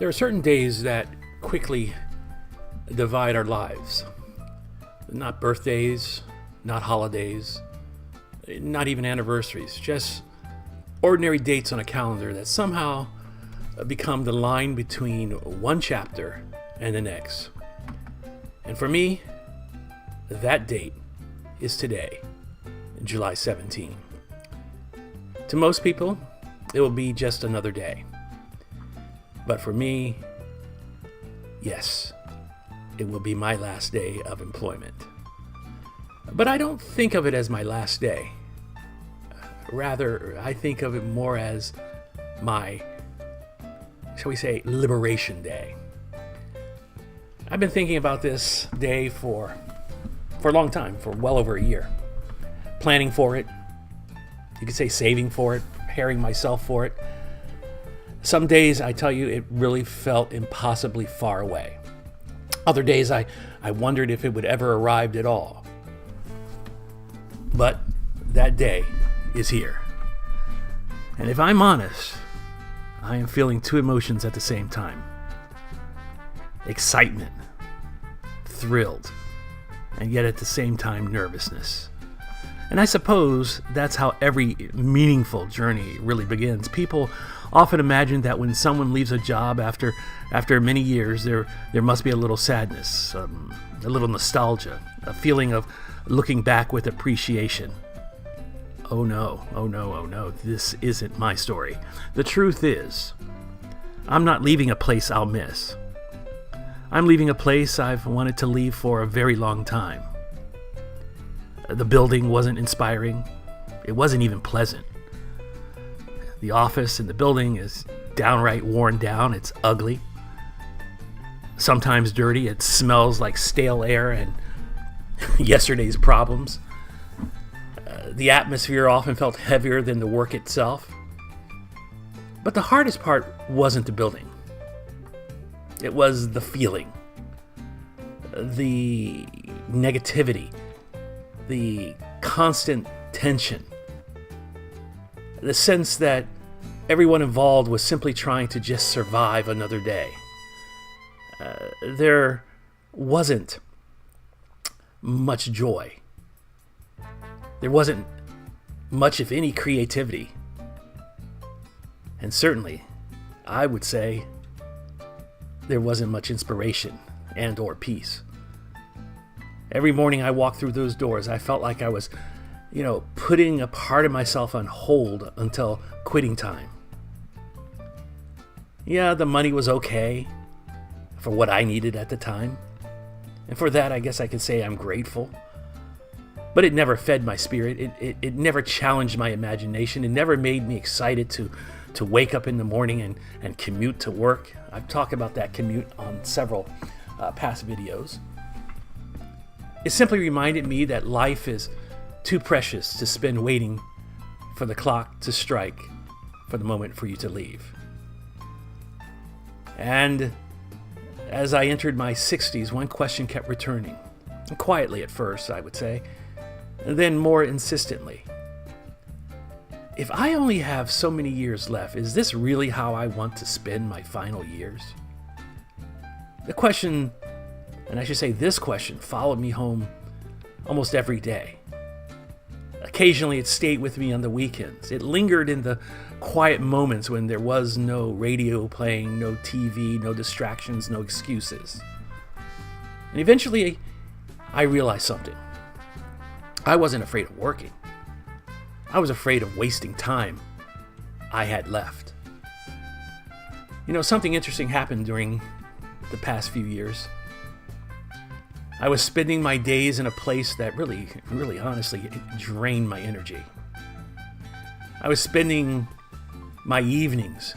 There are certain days that quickly divide our lives. Not birthdays, not holidays, not even anniversaries, just ordinary dates on a calendar that somehow become the line between one chapter and the next. And for me, that date is today, July 17. To most people, it will be just another day. But for me, yes, it will be my last day of employment. But I don't think of it as my last day. Rather, I think of it more as my, shall we say, liberation day. I've been thinking about this day for a long time, for well over a year. Planning for it, you could say saving for it, preparing myself for it. Some days, I tell you, it really felt impossibly far away. Other days, I wondered if it would ever arrive at all. But that day is here. And if I'm honest, I am feeling two emotions at the same time. Excitement, thrilled, and yet at the same time nervousness. And I suppose that's how every meaningful journey really begins. People often imagine that when someone leaves a job after many years, there must be a little sadness, a little nostalgia, a feeling of looking back with appreciation. Oh no, this isn't my story. The truth is, I'm not leaving a place I'll miss. I'm leaving a place I've wanted to leave for a very long time. The building wasn't inspiring. It wasn't even pleasant. The office in the building is downright worn down. It's ugly. Sometimes dirty. It smells like stale air and yesterday's problems. The atmosphere often felt heavier than the work itself. But the hardest part wasn't the building. It was the feeling, the negativity, the constant tension, the sense that everyone involved was simply trying to just survive another day. There wasn't much joy. There wasn't much, if any, creativity. And certainly, I would say, there wasn't much inspiration and or peace. Every morning I walked through those doors, I felt like I was, putting a part of myself on hold until quitting time. Yeah, the money was okay for what I needed at the time. And for that, I guess I could say I'm grateful. But it never fed my spirit. It never challenged my imagination. It never made me excited to wake up in the morning and commute to work. I've talked about that commute on several past videos. It simply reminded me that life is too precious to spend waiting for the clock to strike for the moment for you to leave. And as I entered my 60s, one question kept returning. Quietly at first, I would say, and then more insistently. If I only have so many years left, is this really how I want to spend my final years? The question, and I should say this question, followed me home almost every day. Occasionally it stayed with me on the weekends. It lingered in the quiet moments when there was no radio playing, no TV, no distractions, no excuses. And eventually I realized something. I wasn't afraid of working. I was afraid of wasting time I had left. Something interesting happened during the past few years. I was spending my days in a place that really honestly, it drained my energy. I was spending my evenings,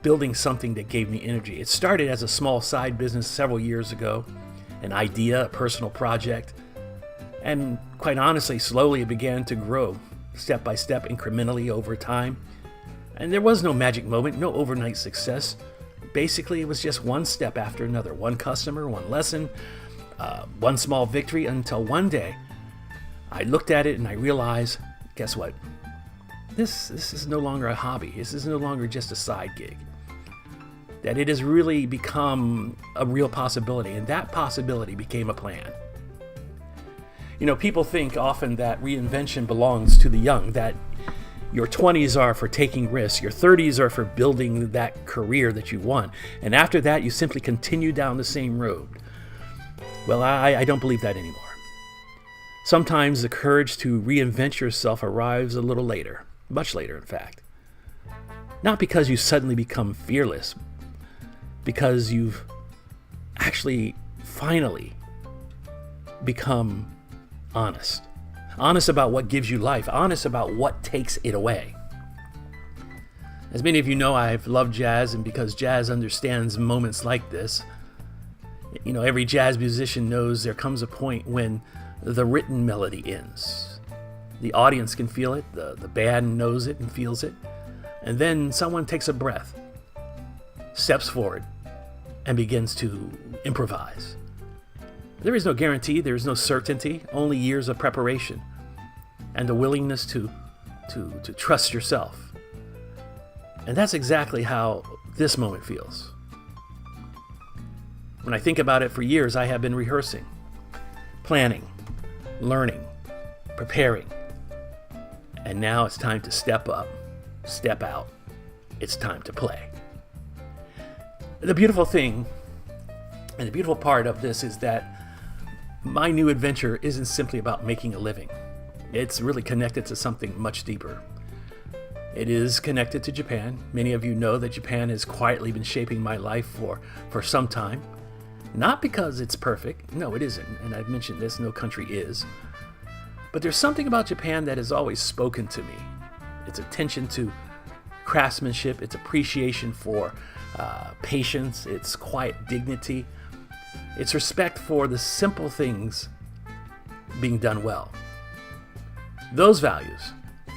building something that gave me energy. It started as a small side business several years ago, an idea, a personal project. And quite honestly, slowly it began to grow, step by step, incrementally over time. And there was no magic moment, no overnight success. Basically, it was just one step after another, one customer, one lesson, one small victory, until one day I looked at it and I realized, guess what? This is no longer a hobby. This is no longer just a side gig. that it has really become a real possibility, and that possibility became a plan. People think often that reinvention belongs to the young, that your 20s are for taking risks, your 30s are for building that career that you want, and after that, you simply continue down the same road. Well, I don't believe that anymore. Sometimes the courage to reinvent yourself arrives a little later, much later, in fact. Not because you suddenly become fearless, because you've actually finally become honest. Honest about what gives you life, honest about what takes it away. As many of you know, I've loved jazz, and because jazz understands moments like this, every jazz musician knows there comes a point when the written melody ends. The audience can feel it, the band knows it and feels it, and then someone takes a breath, steps forward, and begins to improvise. There is no guarantee, there is no certainty, only years of preparation and the willingness to trust yourself. And that's exactly how this moment feels. When I think about it, for years I have been rehearsing, planning, learning, preparing. And now it's time to step up, step out. It's time to play. The beautiful thing and the beautiful part of this is that my new adventure isn't simply about making a living. It's really connected to something much deeper. It is connected to Japan. Many of you know that Japan has quietly been shaping my life for some time. Not because it's perfect. No, it isn't. And I've mentioned this, no country is. But there's something about Japan that has always spoken to me. Its attention to craftsmanship, its appreciation for patience, its quiet dignity, its respect for the simple things being done well. Those values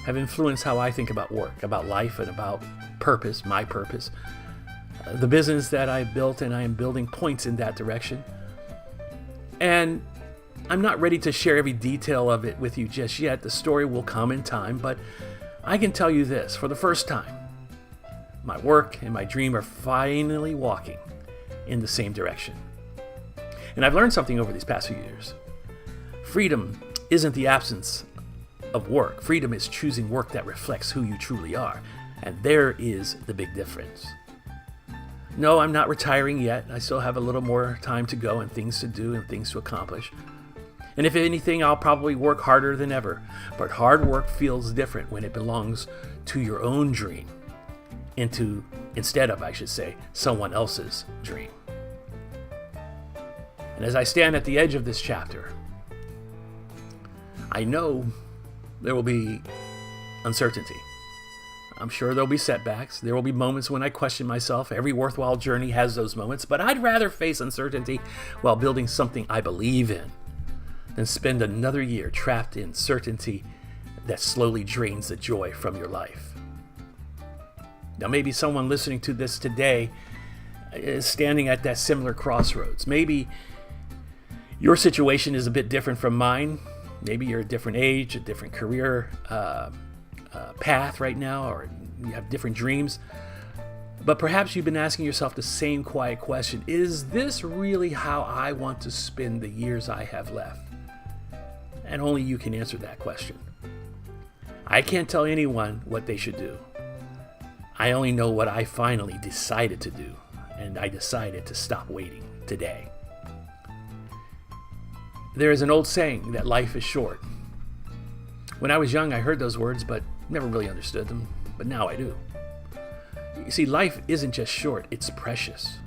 have influenced how I think about work, about life, and about purpose, my purpose. The business that I've built and I am building points in that direction. And I'm not ready to share every detail of it with you just yet. The story will come in time, but I can tell you this, for the first time, my work and my dream are finally walking in the same direction. And I've learned something over these past few years. Freedom isn't the absence of work. Freedom is choosing work that reflects who you truly are. And there is the big difference. No, I'm not retiring yet. I still have a little more time to go and things to do and things to accomplish. And if anything, I'll probably work harder than ever. But hard work feels different when it belongs to your own dream, instead of, someone else's dream. And as I stand at the edge of this chapter, I know there will be uncertainty. I'm sure there'll be setbacks. There will be moments when I question myself. Every worthwhile journey has those moments, but I'd rather face uncertainty while building something I believe in than spend another year trapped in certainty that slowly drains the joy from your life. Now, maybe someone listening to this today is standing at that similar crossroads. Maybe your situation is a bit different from mine. Maybe you're a different age, a different career path right now, or you have different dreams. But perhaps you've been asking yourself the same quiet question: is this really how I want to spend the years I have left? And only you can answer that question. I can't tell anyone what they should do. I only know what I finally decided to do, and I decided to stop waiting today. There is an old saying that life is short. When I was young, I heard those words, but never really understood them. But now I do. You see, life isn't just short, it's precious.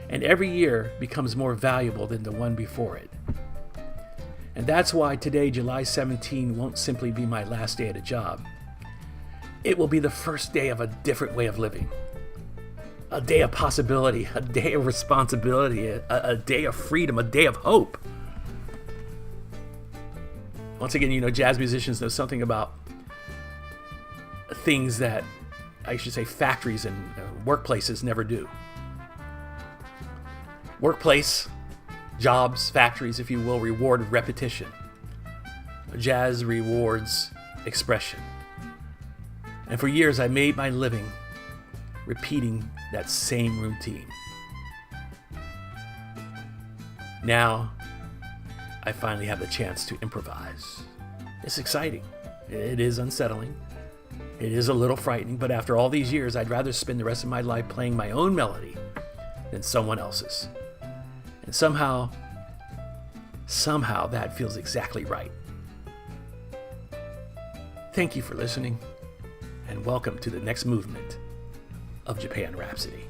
And every year becomes more valuable than the one before it. And that's why today, July 17, won't simply be my last day at a job. It will be the first day of a different way of living. A day of possibility, a day of responsibility, a day of freedom, a day of hope. Once again, jazz musicians know something about things that, factories and workplaces never do. Workplace, jobs, factories, if you will, reward repetition. Jazz rewards expression. And for years, I made my living repeating that same routine. Now, I finally have the chance to improvise. It's exciting. It is unsettling. It is a little frightening, but after all these years, I'd rather spend the rest of my life playing my own melody than someone else's. And somehow that feels exactly right. Thank you for listening, and welcome to the next movement of Japan Rhapsody.